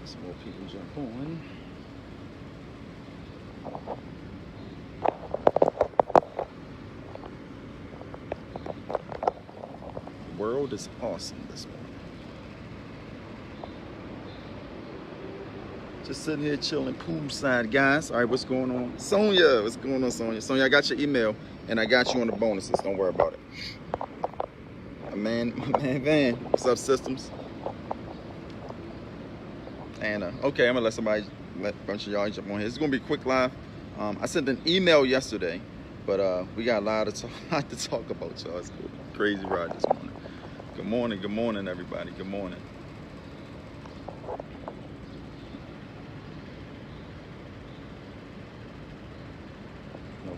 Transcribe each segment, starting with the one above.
Some more people jump on. The world is awesome this morning. Just sitting here chilling poolside, guys. All right, what's going on? Sonia, what's going on, Sonia? Sonia, I got your email and I got you on the bonuses. Don't worry about it. My man Van, what's up, systems? And okay, I'm gonna let a bunch of y'all jump on here. It's gonna be a quick live. I sent an email yesterday, but we got a lot to talk about, y'all. It's cool. Crazy ride this morning. Good morning, everybody. Good morning.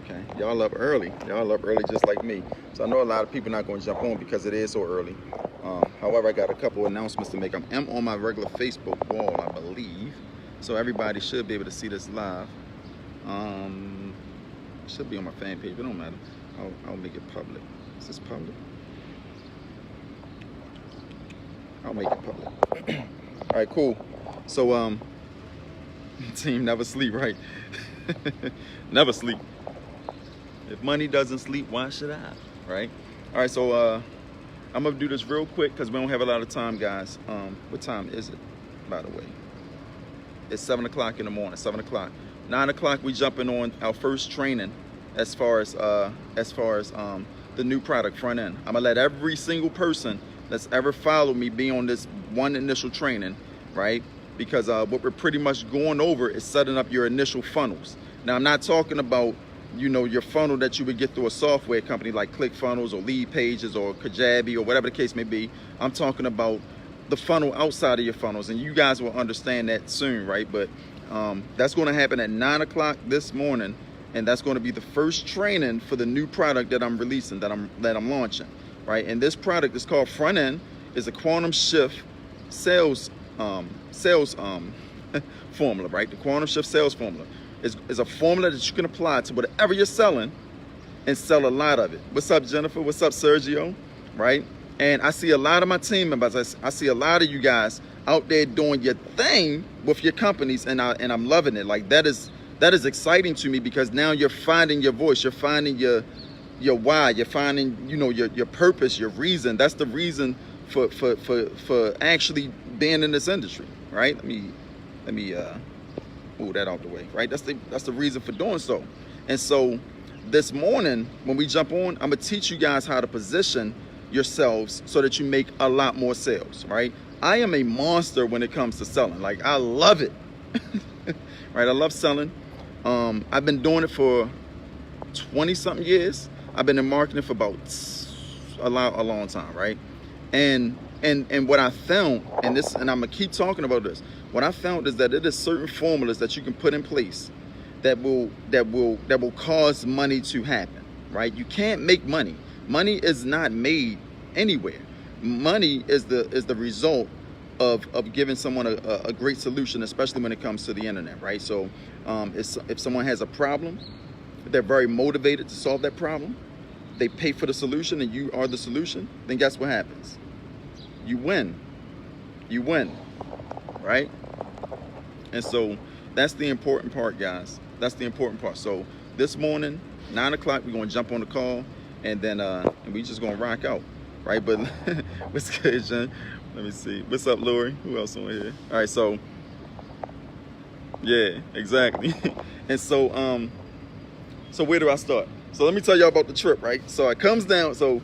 Okay, y'all up early. Y'all up early just like me. So I know a lot of people not gonna jump on because it is so early. However, I got a couple announcements to make. I am on my regular Facebook wall, I believe. So everybody should be able to see this live. Should be on my fan page, but it don't matter. I'll make it public. Is this public? I'll make it public. All right, cool. So team never sleep, right? Never sleep. If money doesn't sleep, why should I? Right? All right, so I'm gonna do this real quick because we don't have a lot of time, guys. What time is it, by the way? It's 7 o'clock in the morning. 7 o'clock. 9 o'clock, we jumping on our first training as far as the new product front end. I'm gonna let every single person that's ever followed me be on this one initial training, right? Because what we're pretty much going over is setting up your initial funnels. Now, I'm not talking about, you know, your funnel that you would get through a software company like ClickFunnels or Lead Pages or Kajabi or whatever the case may be. I'm talking about the funnel outside of your funnels, and you guys will understand that soon, right? But that's going to happen at 9 o'clock this morning, and that's going to be the first training for the new product that I'm releasing, that I'm launching, right? And this product is called Front End. It's a quantum shift sales formula, right? The quantum shift sales formula is a formula that you can apply to whatever you're selling and sell a lot of it. What's up, Jennifer? What's up, Sergio? Right? And I see a lot of my team members. I see a lot of you guys out there doing your thing with your companies, and I'm loving it. Like that is exciting to me because now you're finding your voice, you're finding your why, you're finding, you know, your purpose, your reason. That's the reason for actually being in this industry, right? Let me move that out the way, right? That's the reason for doing so. And so this morning when we jump on, I'm gonna teach you guys how to position yourselves so that you make a lot more sales, right? I am a monster when it comes to selling. Like, I love it. Right? I love selling. I've been doing it for 20 something years. I've been in marketing for about a long time, right? And what I found, and I'm gonna keep talking about this, what I found is that it is certain formulas that you can put in place that will cause money to happen, right? You can't make money. Money is not made anywhere. Money is the result of giving someone a great solution, especially when it comes to the internet, right? So if someone has a problem, they're very motivated to solve that problem, they pay for the solution and you are the solution, then guess what happens? You win. You win, right? And so that's the important part, guys. That's the important part. So this morning, 9 o'clock, we're going to jump on the call, and then we just going to rock out, right? But what's good, Jen? Let me see. What's up, Lori? Who else on here? All right, so yeah, exactly. And so so where do I start? So let me tell y'all about the trip, right? So it comes down, so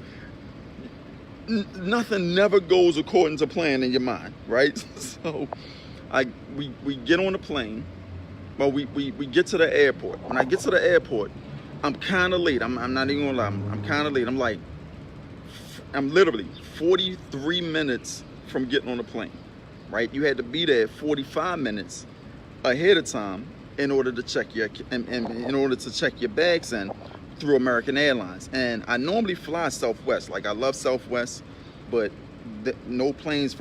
nothing never goes according to plan in your mind, right? So we get on the plane. Well, we get to the airport. When I get to the airport, I'm kind of late. I'm not even gonna lie. I'm kind of late. I'm literally 43 minutes from getting on the plane, right? You had to be there 45 minutes ahead of time in order to check your bags in through American Airlines. And I normally fly Southwest. Like, I love Southwest, but no planes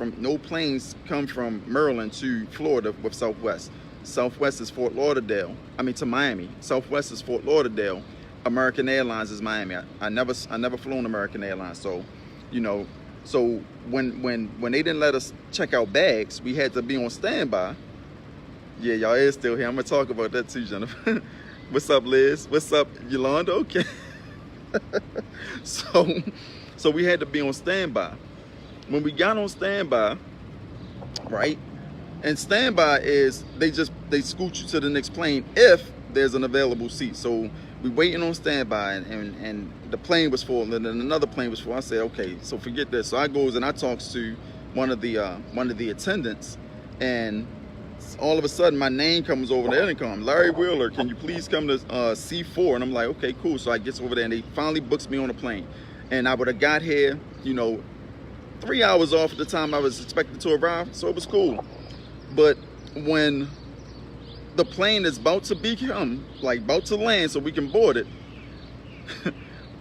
come from Maryland to Florida with Southwest. Southwest is Fort Lauderdale. To Miami. Southwest is Fort Lauderdale. American Airlines is Miami. I never flown American Airlines, so you know, So when they didn't let us check out bags, we had to be on standby. Yeah, y'all is still here. I'm gonna talk about that too, Jennifer. What's up, Liz? What's up, Yolanda? Okay. So we had to be on standby. When we got on standby, right? And standby is they scoot you to the next plane if there's an available seat. So we waiting on standby, and the plane was full, and then another plane was full. I said, okay, so forget this. So I goes and I talks to one of the attendants, and all of a sudden my name comes over the intercom. Larry Wheeler, can you please come to C4? And I'm like, okay, cool. So I get over there, and they finally books me on a plane. And I would have got here, 3 hours off at the time I was expected to arrive, so it was cool. But when the plane is about to land so we can board it,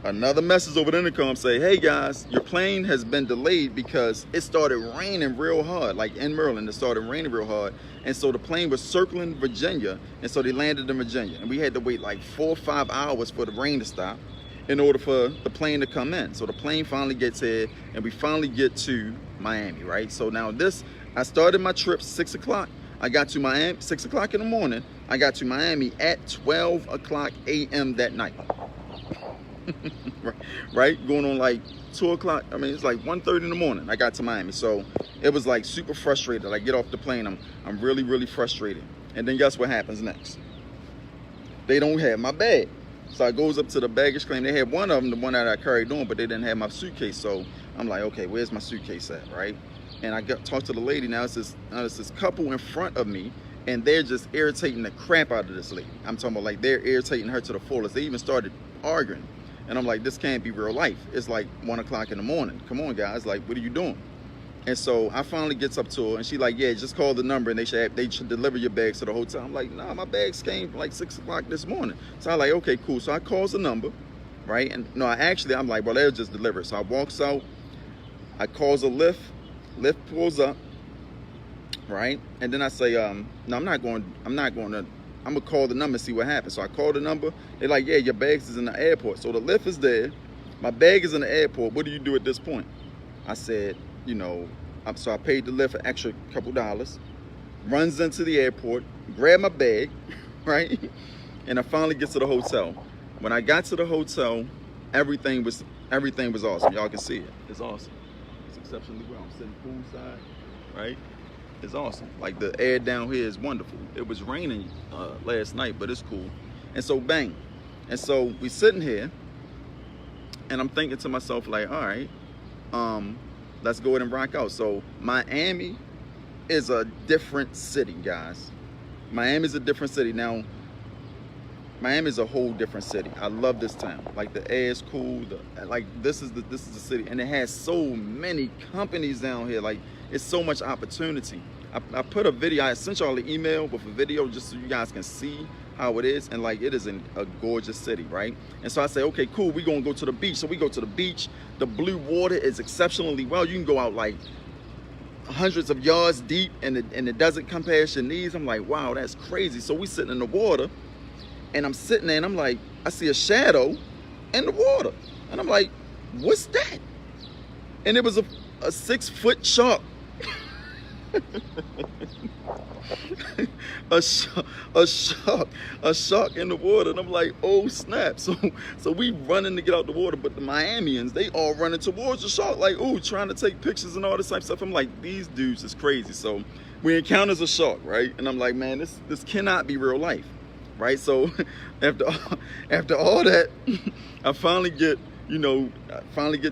another message over the intercom say, hey guys, your plane has been delayed because it started raining real hard. Like in Maryland, it started raining real hard. And so the plane was circling Virginia, and so they landed in Virginia. And we had to wait like 4 or 5 hours for the rain to stop in order for the plane to come in. So the plane finally gets here, and we finally get to Miami, right? So now I started my trip 6 o'clock. I got to Miami 6 o'clock in the morning. I got to Miami at 12 o'clock a.m. that night. Right? Going on like 2 o'clock. I mean, it's like 1:30 in the morning. I got to Miami. So it was like super frustrated. I get off the plane. I'm really, really frustrated. And then guess what happens next? They don't have my bag. So I goes up to the baggage claim. They had one of them, the one that I carried on, but they didn't have my suitcase. So I'm like, okay, where's my suitcase at, right? And I talked to the lady. Now it's this couple in front of me, and they're just irritating the crap out of this lady. I'm talking about like they're irritating her to the fullest. They even started arguing. And I'm like, this can't be real life. It's like 1 o'clock in the morning. Come on, guys. Like, what are you doing? And so I finally gets up to her, and she like, yeah, just call the number, and they should deliver your bags to the hotel. I'm like, nah, my bags came like 6 o'clock this morning. So I'm like, okay, cool. So I calls the number, right? And no, I'm like, well, they'll just deliver it. So I walks out. I calls a Lyft. Lyft pulls up, right? And then I say, no, I'm gonna call the number and see what happens. So I call the number. They're like, yeah, your bags is in the airport. So the Lyft is there. My bag is in the airport. What do you do at this point? I said, so I paid the Lyft an extra couple dollars, runs into the airport, grab my bag, right? And I finally get to the hotel. When I got to the hotel, everything was awesome. Y'all can see it. It's awesome. It's exceptionally well. I'm sitting poolside, right? It's awesome. Like the air down here is wonderful. It was raining last night, but it's cool. And so bang. And so we sitting here, and I'm thinking to myself like, all right, let's go ahead and rock out. So Miami is a different city, guys. Miami is a different city. Now, Miami is a whole different city. I love this town. Like the air is cool. This is the city, and it has so many companies down here. Like it's so much opportunity. I put a video. I sent y'all an email with a video just so you guys can see how it is, and like it is a gorgeous city, right? And so I say, okay, cool. We're gonna go to the beach. So we go to the beach. The blue water is exceptionally well. You can go out like hundreds of yards deep, and it doesn't come past your knees. I'm like, wow, that's crazy. So we sitting in the water. And I'm sitting there, and I'm like, I see a shadow in the water. And I'm like, what's that? And it was a 6-foot shark. a shark in the water. And I'm like, oh snap. So we running to get out the water, but the Miamians, they all running towards the shark, like, ooh, trying to take pictures and all this type of stuff. I'm like, these dudes is crazy. So we encounters a shark, right? And I'm like, man, this cannot be real life. Right, so after all that, I finally get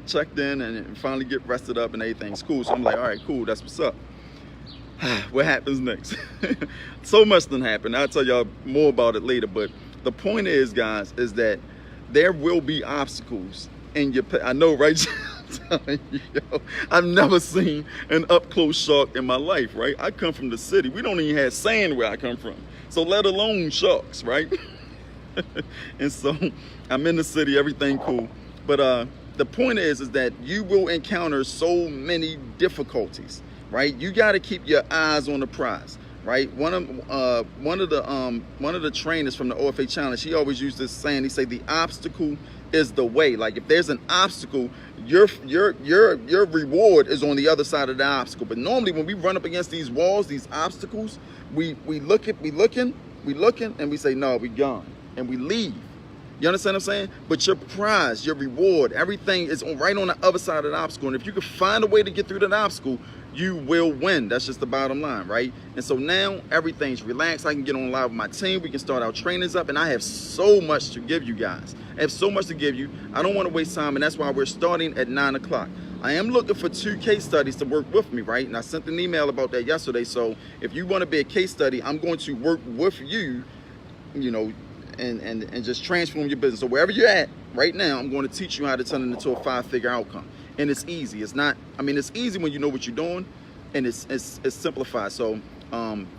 checked in and finally get rested up and everything's cool. So I'm like, all right, cool, that's what's up. What happens next? So much done happened. I'll tell y'all more about it later. But the point is, guys, is that there will be obstacles in your. I know, right? I'm telling you, yo, I've never seen an up close shark in my life. Right? I come from the city. We don't even have sand where I come from. So let alone sharks, right? And so I'm in the city, everything cool. But the point is that you will encounter so many difficulties, right? You got to keep your eyes on the prize, right? One of the trainers from the OFA Challenge, he always used this saying. He said the obstacle is the way. Like if there's an obstacle, your reward is on the other side of the obstacle. But normally when we run up against these walls, these obstacles, we looking, and we say, no, we gone, and we leave. You understand what I'm saying? But your prize, your reward, everything is right on the other side of the obstacle. And if you can find a way to get through that obstacle, you will win. That's just the bottom line, right? And so now everything's relaxed. I can get on live with my team. We can start our trainings up. And I have so much to give you guys. I have so much to give you. I don't want to waste time. And that's why we're starting at 9 o'clock. I am looking for 2 case studies to work with me, right? And I sent an email about that yesterday. So if you want to be a case study, I'm going to work with you, you know, and just transform your business. So wherever you're at right now, I'm going to teach you how to turn it into a 5-figure outcome. And it's easy. It's not, I mean, it's easy when you know what you're doing, and it's simplified. So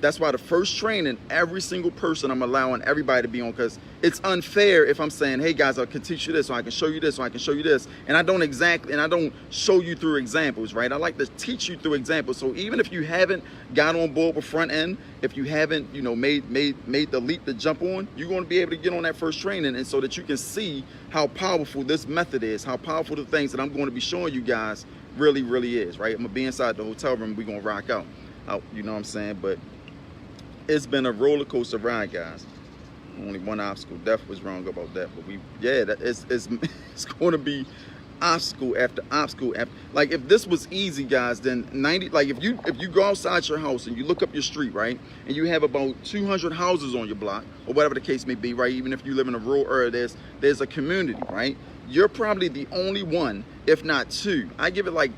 that's why the first training, every single person I'm allowing everybody to be on, because it's unfair if I'm saying, hey guys, I can teach you this, or I can show you this, or I can show you this, and I don't show you through examples, right? I like to teach you through examples. So even if you haven't got on board with front end, if you haven't, you know, made the leap to jump on, you're going to be able to get on that first training, and so that you can see how powerful this method is, how powerful the things that I'm going to be showing you guys really is, right? I'm gonna be inside the hotel room. We're gonna rock out, you know what I'm saying? But it's been a roller coaster ride, guys. Only one obstacle. Death was wrong about that, but it's going to be obstacle after obstacle after. Like if this was easy, guys, then if you go outside your house and you look up your street, right, and you have about 200 houses on your block, or whatever the case may be, right? Even if you live in a rural area, there's a community, right? You're probably the only one, if not 2. I give it like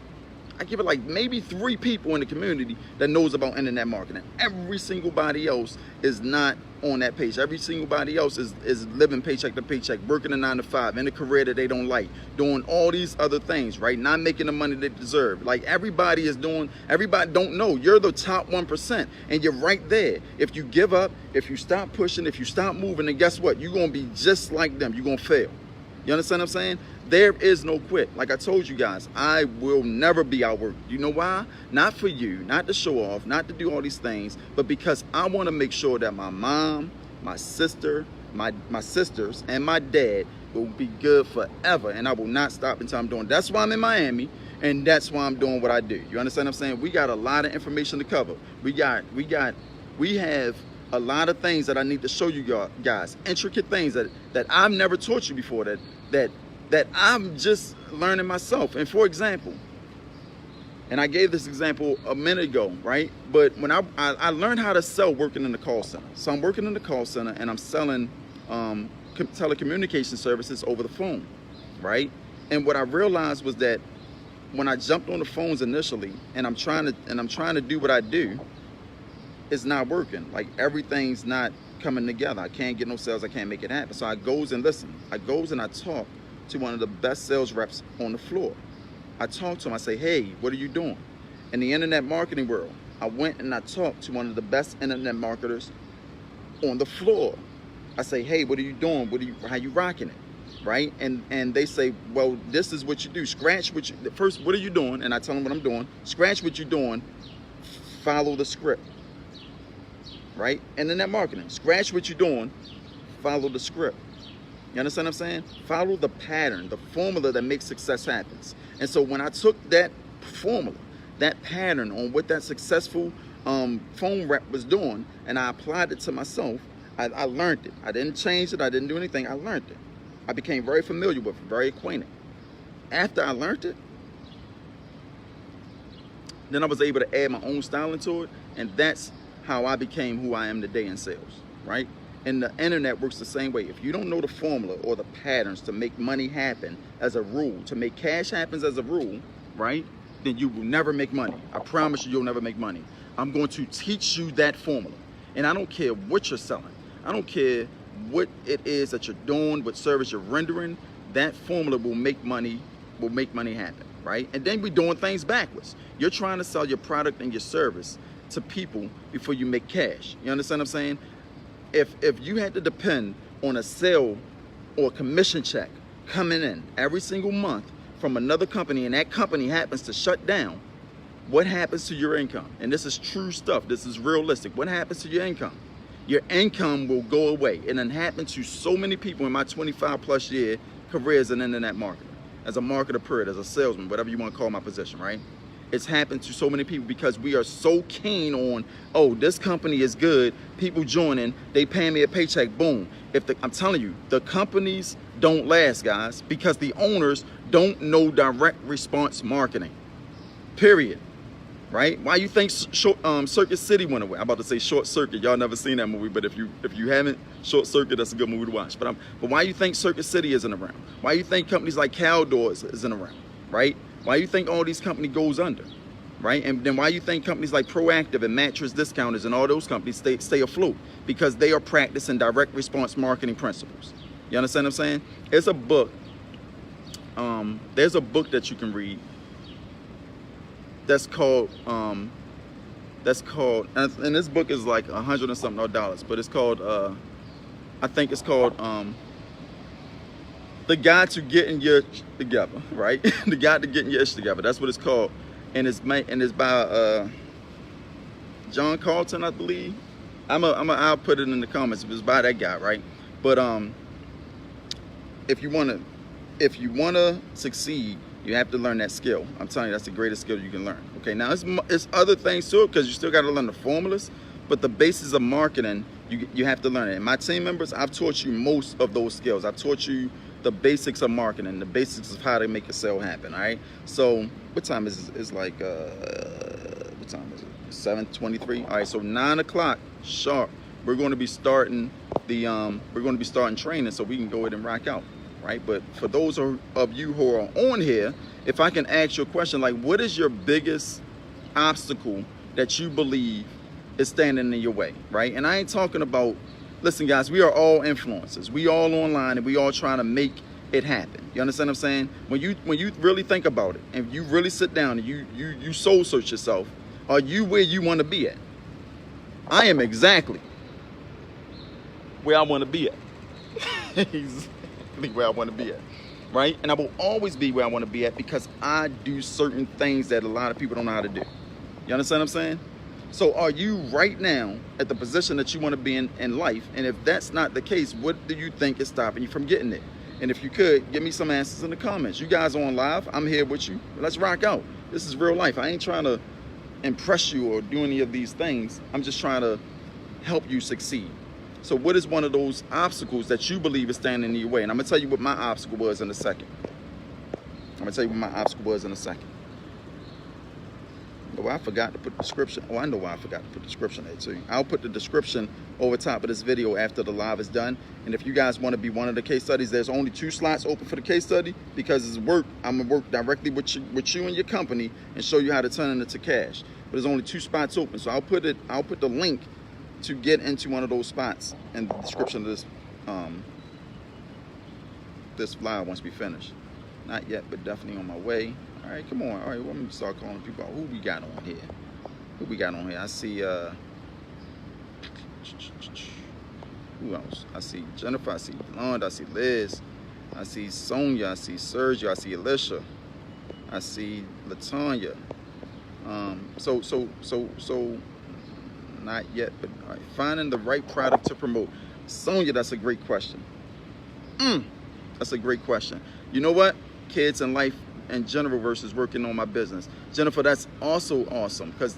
maybe 3 people in the community that knows about internet marketing. Every single body else is not on that page. Every single body else is living paycheck to paycheck, working a 9 to 5, in a career that they don't like, doing all these other things, right? Not making the money they deserve. Like everybody don't know. You're the top 1%, and you're right there. If you give up, if you stop pushing, if you stop moving, then guess what? You're gonna be just like them. You're gonna fail. You understand what I'm saying? There is no quit. Like I told you guys, I will never be outworked. You know why? Not for you, not to show off, not to do all these things, but because I want to make sure that my mom, my sister, my sisters, and my dad will be good forever, and I will not stop until I'm doing. That's why I'm in Miami, and that's why I'm doing what I do. You understand what I'm saying? We got a lot of information to cover. We have a lot of things that I need to show you guys, intricate things that I've never taught you before, that I'm just learning myself. And for example, and I gave this example a minute ago, right? But when I learned how to sell working in the call center. So I'm working in the call center and I'm selling telecommunication services over the phone, right? And what I realized was that when I jumped on the phones initially and I'm trying to do what I do, it's not working. Like everything's not coming together. I can't get no sales. I can't make it happen. So I goes and listen. I goes and I talk to one of the best sales reps on the floor. I talk to him. I say, hey, what are you doing? In the internet marketing world, I went and I talked to one of the best internet marketers on the floor. I say, hey, what are you doing? How you rocking it? Right? And they say, well, this is what you do. Scratch what you, first, what are you doing? And I tell them what I'm doing. Scratch what you're doing. Follow the script. Right? Internet marketing. Scratch what you're doing. Follow the script. You understand what I'm saying? Follow the pattern, the formula that makes success happens. And so when I took that formula, that pattern on what that successful phone rep was doing, and I applied it to myself, I learned it. I didn't change it. I didn't do anything. I learned it. I became very familiar with it, very acquainted. After I learned it, then I was able to add my own style into it, and that's how I became who I am today in sales, right? And the internet works the same way. If you don't know the formula or the patterns to make money happen as a rule, to make cash happen as a rule, right? Then you will never make money. I promise you, you'll never make money. I'm going to teach you that formula. And I don't care what you're selling. I don't care what it is that you're doing, what service you're rendering. That formula will make money happen, right? And then we're doing things backwards. You're trying to sell your product and your service to people before you make cash. You understand what I'm saying? If you had to depend on a sale or commission check coming in every single month from another company, and that company happens to shut down, what happens to your income? And this is true stuff. This is realistic. What happens to your income? Your income will go away. And it happened to so many people in my 25 plus year career as an internet marketer, as a marketer period, as a salesman, whatever you want to call my position, right? It's happened to so many people because we are so keen on, oh, this company is good, people joining, they paying me a paycheck, boom. I'm telling you, the companies don't last, guys, because the owners don't know direct response marketing, period. Right? Why you think Circuit City went away? I'm about to say Short Circuit. Y'all never seen that movie, but if you haven't, Short Circuit, that's a good movie to watch. But why you think Circuit City isn't around? Why you think companies like Caldor isn't around? Right? Why you think all these companies goes under? Right? And then why you think companies like Proactive and Mattress Discounters and all those companies stay afloat? Because they are practicing direct response marketing principles. You understand what I'm saying? It's a book. There's a book that you can read. That's called, and this book is like $100 and something dollars, but it's called, I think it's called, The Guide to Getting Your Ish Together, right? The Guide to Getting Your Ish Together. That's what it's called, and it's by John Carlton, I believe. I'll put it in the comments. It was by that guy, right? But if you wanna succeed, you have to learn that skill. I'm telling you, that's the greatest skill you can learn. Okay, now it's other things too, because you still got to learn the formulas, but the basis of marketing, you have to learn it. And my team members, I've taught you most of those skills. I've taught you the basics of marketing, the basics of how to make a sale happen. All right. So what time is it? It's like what time is it? 7:23. All right. So 9 o'clock sharp. We're going to be starting training, so we can go ahead and rock out. Right? But for those of you who are on here, if I can ask you a question, like, what is your biggest obstacle that you believe is standing in your way, right? And I ain't talking about, listen, guys, we are all influencers. We all online, and we all trying to make it happen. You understand what I'm saying? When you really think about it, and you really sit down and you soul search yourself, are you where you want to be at? I am exactly where I want to be at. Where I want to be at, right? And I will always be where I want to be at because I do certain things that a lot of people don't know how to do. You understand what I'm saying? So are you right now at the position that you want to be in life? And if that's not the case, what do you think is stopping you from getting there? And if you could, give me some answers in the comments. You guys on live, I'm here with you. Let's rock out. This is real life. I ain't trying to impress you or do any of these things. I'm just trying to help you succeed. So what is one of those obstacles that you believe is standing in your way? And I'm going to tell you what my obstacle was in a second. Oh, I forgot to put the description. Oh, I know why I forgot to put the description there too. I'll put the description over top of this video after the live is done. And if you guys want to be one of the case studies, there's only 2 slots open for the case study because it's work. I'm going to work directly with you and your company and show you how to turn it into cash. But there's only 2 spots open. So I'll put the link to get into one of those spots in the description of this live once we finish. Not yet, but definitely on my way. All right, come on. All right, let me start calling people out. Who we got on here? I see, who else? I see Jennifer, I see Blonde, I see Liz, I see Sonia, I see Sergio, I see Alicia, I see Latanya. So not yet, but all right. Finding the right product to promote. Sonia, that's a great question. That's a great question. You know what? Kids and life in general versus working on my business. Jennifer, that's also awesome because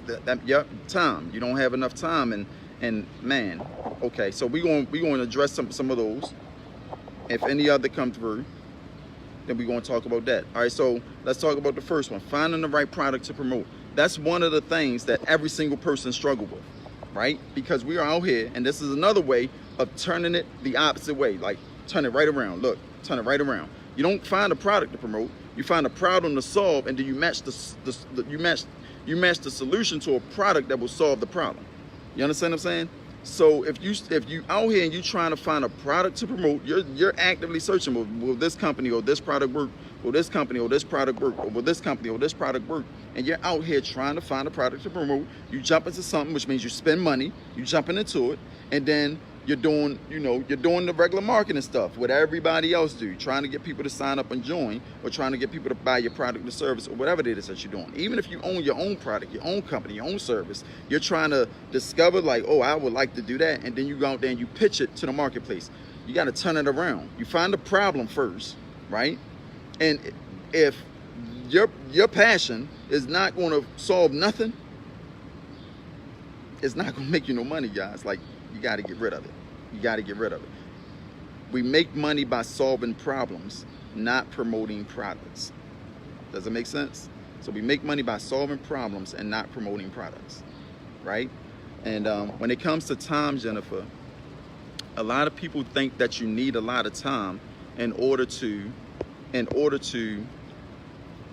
time. You don't have enough time and man. Okay, so we're going to address some of those. If any other come through, then we're going to talk about that. All right, so let's talk about the first one. Finding the right product to promote. That's one of the things that every single person struggles with. Right? Because we are out here, and this is another way of turning it the opposite way. Like, turn it right around. Look, turn it right around. You don't find a product to promote. You find a problem to solve, and then you match you match the solution to a product that will solve the problem. You understand what I'm saying? So if you out here and you trying to find a product to promote, you're actively searching. Will this company or this product work? Will this company or this product work? Or will this company or this product work? And you're out here trying to find a product to promote. You jump into something, which means you spend money. You jumping into it, and then you're doing the regular marketing stuff, what everybody else do, trying to get people to sign up and join, or trying to get people to buy your product or service, or whatever it is that you're doing. Even if you own your own product, your own company, your own service, you're trying to discover, like, oh, I would like to do that, and then you go out there and you pitch it to the marketplace. You got to turn it around. You find the problem first, right? And if your passion is not going to solve nothing, it's not going to make you no money, guys. Like, you got to get rid of it. You got to get rid of it. We make money by solving problems, not promoting products. Does it make sense? So we make money by solving problems and not promoting products, right? And when it comes to time, Jennifer, a lot of people think that you need a lot of time in order to,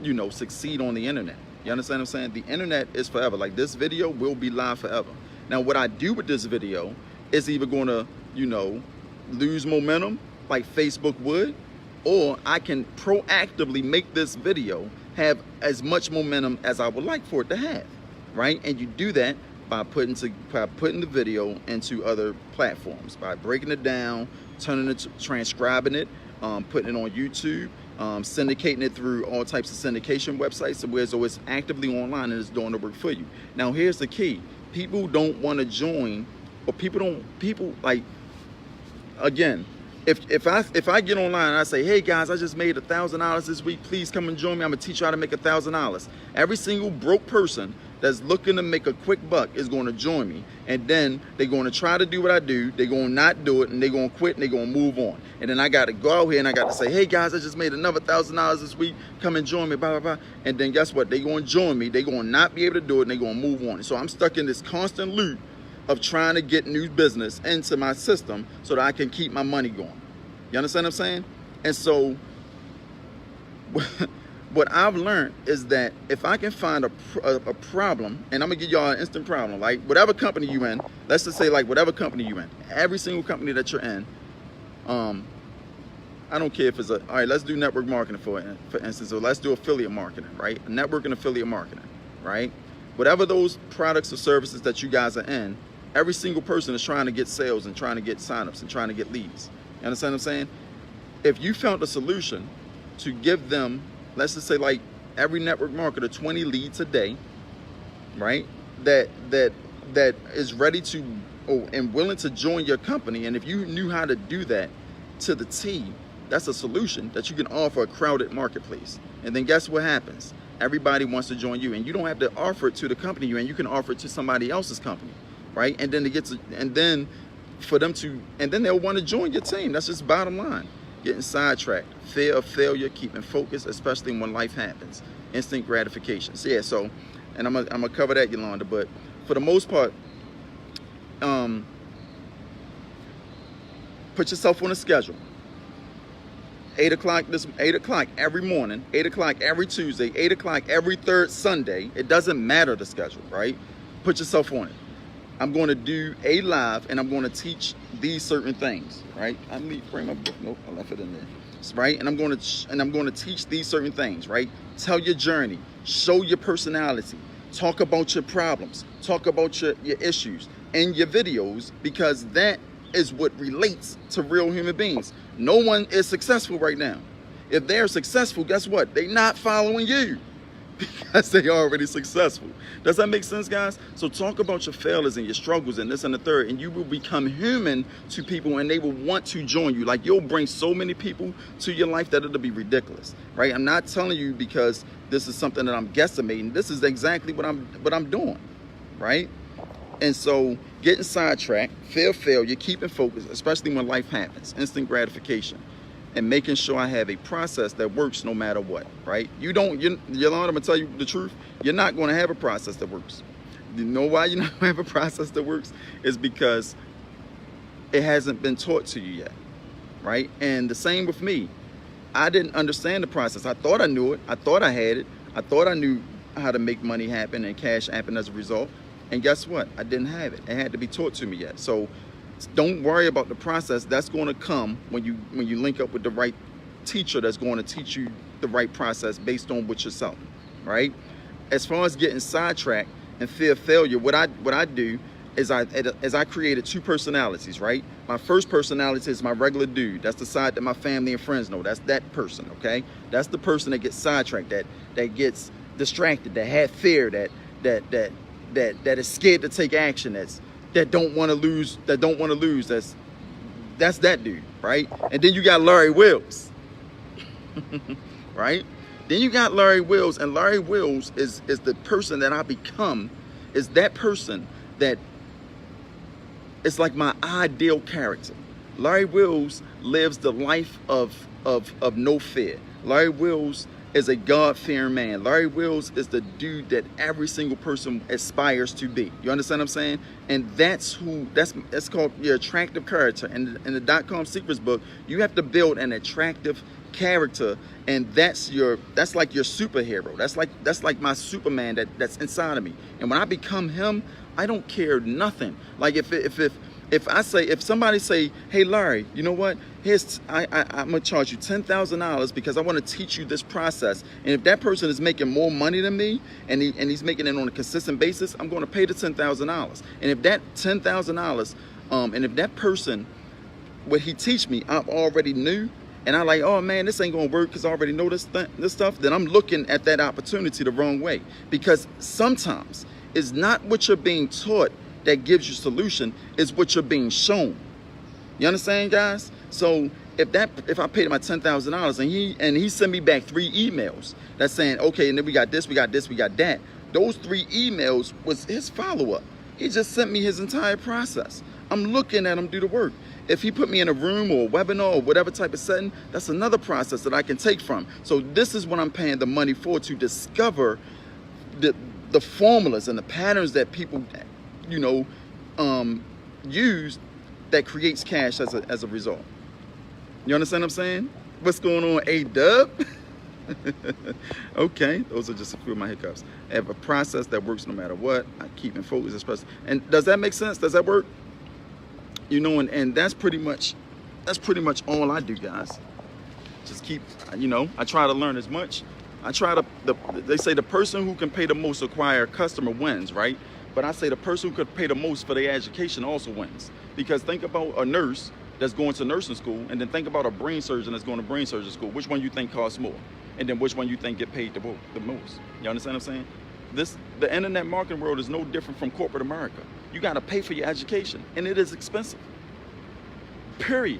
you know, succeed on the internet. You understand what I'm saying? The internet is forever. Like, this video will be live forever. Now, what I do with this video is either going to, you know, lose momentum like Facebook would, or I can proactively make this video have as much momentum as I would like for it to have, right? And you do that by putting the video into other platforms, by breaking it down, turning it, transcribing it, putting it on YouTube, syndicating it through all types of syndication websites, so it's actively online and it's doing the work for you. Now, here's the key: people don't want to join, or people like, again, if I get online and I say, hey guys, I just made $1,000 this week, please come and join me, I'm gonna teach you how to make $1,000. Every single broke person that's looking to make a quick buck is going to join me, and then they're going to try to do what I do, they're going to not do it, and they're going to quit, and they're going to move on. And then I got to go out here and I got to say, hey guys, I just made another $1,000 this week, come and join me, blah, blah, blah. And then guess what? They're going to join me, they're going to not be able to do it, and they're going to move on. So I'm stuck in this constant loop of trying to get new business into my system so that I can keep my money going. You understand what I'm saying? And so what I've learned is that if I can find a problem, and I'm gonna give y'all an instant problem, like whatever company you in, let's just say like whatever company you in, every single company that you're in, I don't care if it's all right, let's do network marketing for instance, or let's do affiliate marketing, right? Network and affiliate marketing, right? Whatever those products or services that you guys are in, every single person is trying to get sales and trying to get signups and trying to get leads. You understand what I'm saying? If you found a solution to give them, let's just say like every network marketer 20 leads a day, right? That is ready to and willing to join your company. And if you knew how to do that to the T, that's a solution that you can offer a crowded marketplace. And then guess what happens? Everybody wants to join you, and you don't have to offer it to the company you're in. You can offer it to somebody else's company, right? And then they'll want to join your team. That's just bottom line. Getting sidetracked, fear of failure, keeping focused, especially when life happens. Instant gratification. So yeah, so, and I'm gonna cover that, Yolanda, but for the most part, put yourself on a schedule. 8 o'clock every morning, 8 o'clock every Tuesday, 8 o'clock every third Sunday. It doesn't matter the schedule, right? Put yourself on it. I'm going to do a live and I'm going to teach these certain things, right? I need to bring my book. Nope, I left it in there. Right? And I'm going to teach these certain things, right? Tell your journey, show your personality, talk about your problems, talk about your issues in your videos, because that is what relates to real human beings. No one is successful right now. If they're successful, guess what? They're not following you, because they are already successful. Does that make sense, guys? So talk about your failures and your struggles and this and the third, and you will become human to people, and they will want to join you. Like, you'll bring so many people to your life that it'll be ridiculous, right? I'm not telling you because this is something that I'm guesstimating. This is exactly what I'm doing, right? And so getting sidetracked, fear of failure, keeping focused, especially when life happens, instant gratification, and making sure I have a process that works no matter what, right? Yolanda, I'm gonna tell you the truth, you're not gonna have a process that works. You know why you're not gonna have a process that works? Is because it hasn't been taught to you yet, right? And the same with me. I didn't understand the process. I thought I knew it. I thought I had it. I thought I knew how to make money happen and cash happen as a result. And guess what? I didn't have it. It had to be taught to me yet. So don't worry about the process. That's going to come when you link up with the right teacher that's going to teach you the right process based on what you're selling, right? As far as getting sidetracked and fear of failure, what I do is I created two personalities, right? My first personality is my regular dude. That's the side that my family and friends know. That's that person, okay? That's the person that gets sidetracked, that gets distracted, that had fear, that is scared to take action, that don't want to lose. That's that dude, right? And then you got Larry Wills. right? Then you got Larry Wills, and Larry Wills is the person that I become, is that person that is like my ideal character. Larry Wills lives the life of no fear. Larry Wills is a God-fearing man. Larry Wills is the dude that every single person aspires to be. You understand what I'm saying? And that's called your attractive character. And in the .com Secrets book, you have to build an attractive character, and that's like your superhero. That's like my Superman that's inside of me. And when I become him, I don't care nothing. Like if somebody say, hey Larry, you know what? I'm gonna charge you $10,000 because I want to teach you this process. And if that person is making more money than me and he's making it on a consistent basis, I'm going to pay the $10,000. And if that $10,000, and if that person, what he teach me, I already knew, and I like, oh man, this ain't gonna work because I already know this stuff, then I'm looking at that opportunity the wrong way. Because sometimes it's not what you're being taught that gives you solution, is what you're being shown. You understand, guys? So if I paid my $10,000 and he sent me back 3 emails that's saying, okay, and then we got this, we got this, we got that. Those 3 emails was his follow-up. He just sent me his entire process. I'm looking at him do the work. If he put me in a room or a webinar or whatever type of setting, that's another process that I can take from. So this is what I'm paying the money for, to discover the formulas and the patterns that people, you know, use that creates cash as a result. You understand what I'm saying? What's going on, A-Dub? Okay, those are just a few of my hiccups. I have a process that works no matter what. I keep in focus, especially. And does that make sense? Does that work? You know, and that's pretty much all I do, guys. Just keep, you know, I try to learn as much. I try to, they say the person who can pay the most to acquire a customer wins, right? But I say the person who could pay the most for their education also wins. Because think about a nurse that's going to nursing school, and then think about a brain surgeon that's going to brain surgery school. Which one you think costs more? And then which one you think get paid the most? You understand what I'm saying? The internet marketing world is no different from corporate America. You got to pay for your education, and it is expensive. Period.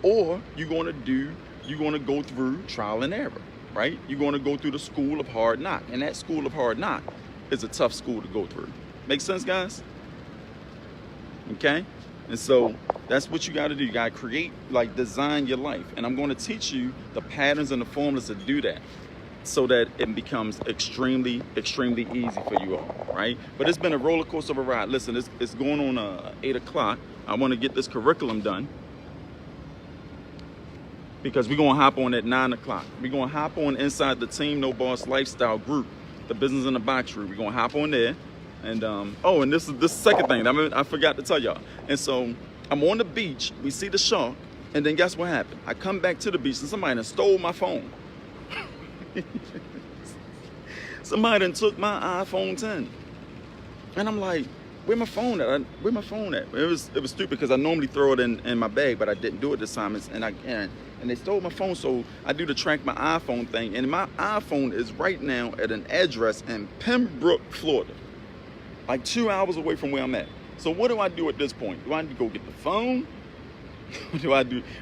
Or you're going to go through trial and error, right? You're going to go through the school of hard knock, and that school of hard knock is a tough school to go through. Make sense, guys? Okay? And so that's what you got to do. You got to create, like, design your life. And I'm going to teach you the patterns and the formulas to do that, so that it becomes extremely, extremely easy for you all, right? But it's been a roller coaster of a ride. Listen, it's going on 8 o'clock. I want to get this curriculum done, because we're going to hop on at 9 o'clock. We're going to hop on inside the Team No Boss Lifestyle group, the Business in the Box group. We're going to hop on there. And and this is the second thing. I forgot to tell y'all. And so I'm on the beach. We see the shark. And then guess what happened? I come back to the beach and somebody done stole my phone. Somebody done took my iPhone 10. And I'm like, where my phone at? Where my phone at? It was stupid because I normally throw it in my bag, but I didn't do it this time. And they stole my phone, so I do the track my iPhone thing. And my iPhone is right now at an address in Pembroke, Florida. Like 2 hours away from where I'm at. So what do I do at this point? Do I need to go get the phone?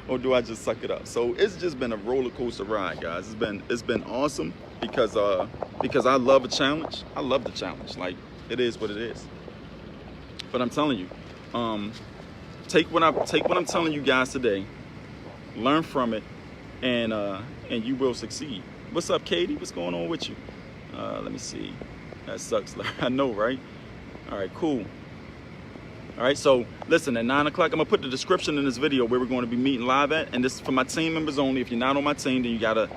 Or do I just suck it up? So it's just been a roller coaster ride, guys. It's been awesome because I love a challenge. I love the challenge. Like, it is what it is. But I'm telling you, take what I'm telling you guys today, learn from it, and you will succeed. What's up, Katie? What's going on with you? Let me see. That sucks. I know, right? All right, cool. All right, so listen, at 9 o'clock, I'm gonna put the description in this video where we're going to be meeting live at, and this is for my team members only. If you're not on my team, then you gotta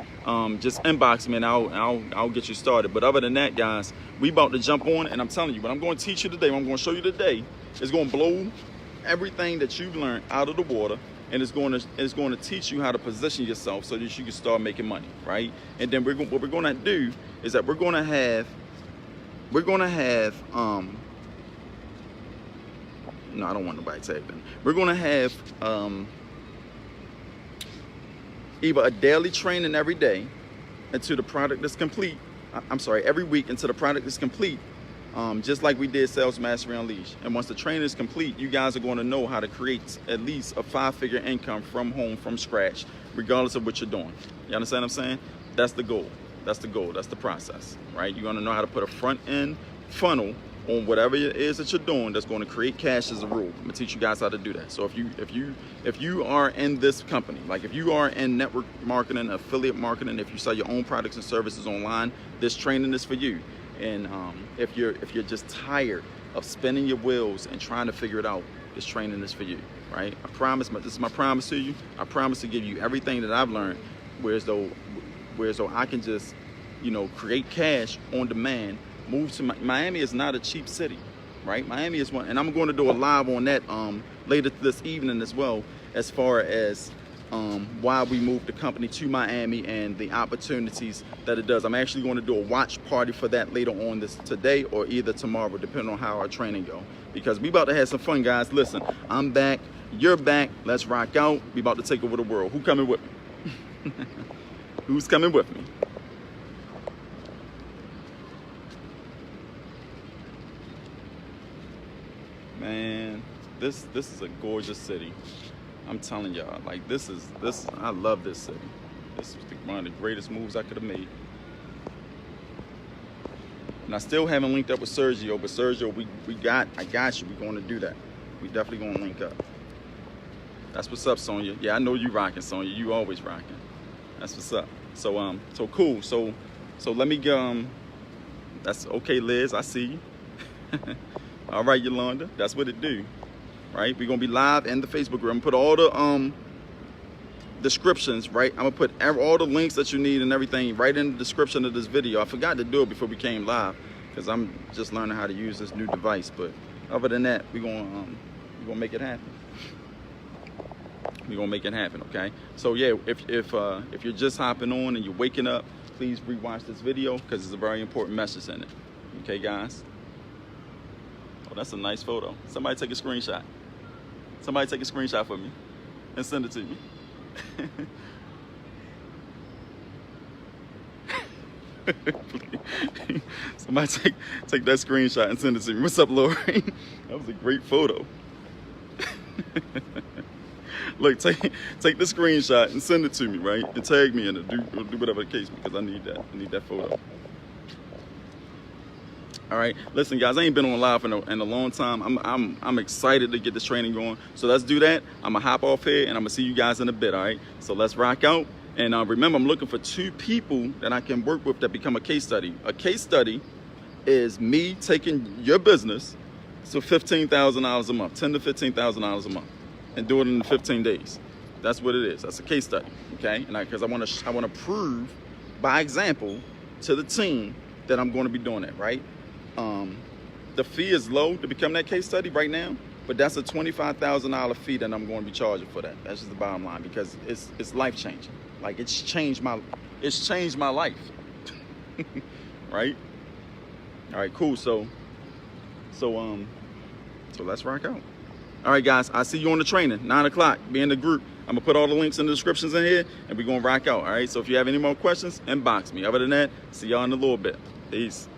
just inbox me and I'll get you started. But other than that, guys, we about to jump on, and I'm telling you, what I'm going to teach you today, what I'm going to show you today, is going to blow everything that you've learned out of the water, and it's going to teach you how to position yourself so that you can start making money, right? And then what we're going to do is that we're going to have no, I don't want nobody tagged in. We're going to have either a daily training every day until the product is complete. I'm sorry, every week until the product is complete, just like we did Sales Mastery Unleashed. And once the training is complete, you guys are going to know how to create at least a 5-figure income from home, from scratch, regardless of what you're doing. You understand what I'm saying? That's the goal. That's the goal. That's the process, right? You're gonna know how to put a front end funnel on whatever it is that you're doing that's going to create cash as a rule. I'm gonna teach you guys how to do that. So if you are in this company, like if you are in network marketing, affiliate marketing, if you sell your own products and services online, this training is for you. And if you're just tired of spinning your wheels and trying to figure it out, this training is for you, right? I promise, this is my promise to you. I promise to give you everything that I've learned, whereas though I can just, you know, create cash on demand. Move to Miami is not a cheap city, right? Miami is one, and I'm going to do a live on that later this evening as well, as far as why we moved the company to Miami and the opportunities that it does. I'm actually going to do a watch party for that later on today or either tomorrow, depending on how our training go. Because we about to have some fun, guys. Listen, I'm back, you're back. Let's rock out. We about to take over the world. Who coming with me? Who's coming with me? Man, this is a gorgeous city. I'm telling y'all, like I love this city. This was one of the greatest moves I could have made. And I still haven't linked up with Sergio, but Sergio, I got you. We're going to do that. We definitely going to link up. That's what's up, Sonya. Yeah, I know you rocking, Sonya. You always rocking. That's what's up. So so cool. So let me that's okay, Liz. I see you. All right, Yolanda. That's what it do. Right? We're gonna be live in the Facebook group. I'm gonna put all the descriptions, right? I'm gonna put all the links that you need and everything right in the description of this video. I forgot to do it before we came live because I'm just learning how to use this new device. But other than that, we're gonna make it happen. We're gonna make it happen, okay? So yeah, if you're just hopping on and you're waking up, please rewatch this video because there's a very important message in it. Okay, guys? Oh, that's a nice photo. Somebody take a screenshot. Somebody take a screenshot for me and send it to me. Somebody take that screenshot and send it to me. What's up, Lori? That was a great photo. Look, take the screenshot and send it to me, right? And tag me in it. Do whatever the case, because I need that. I need that photo. All right, listen, guys. I ain't been on live in a long time. I'm excited to get this training going. So let's do that. I'm gonna hop off here, and I'm gonna see you guys in a bit. All right. So let's rock out. And remember, I'm looking for 2 people that I can work with that become a case study. A case study is me taking your business to $15,000 a month, $10,000 to $15,000 a month, and do it in 15 days. That's what it is. That's a case study, okay? And because I want to prove by example to the team that I'm going to be doing that, right? The fee is low to become that case study right now, but that's a $25,000 fee that I'm going to be charging for that. That's just the bottom line, because it's life changing. Like it's changed my life, right? All right, cool. So let's rock out. All right, guys, I'll see you on the training, 9 o'clock. Be in the group. I'm gonna put all the links in the descriptions in here, and we're gonna rock out. All right. So if you have any more questions, inbox me. Other than that, see y'all in a little bit. Peace.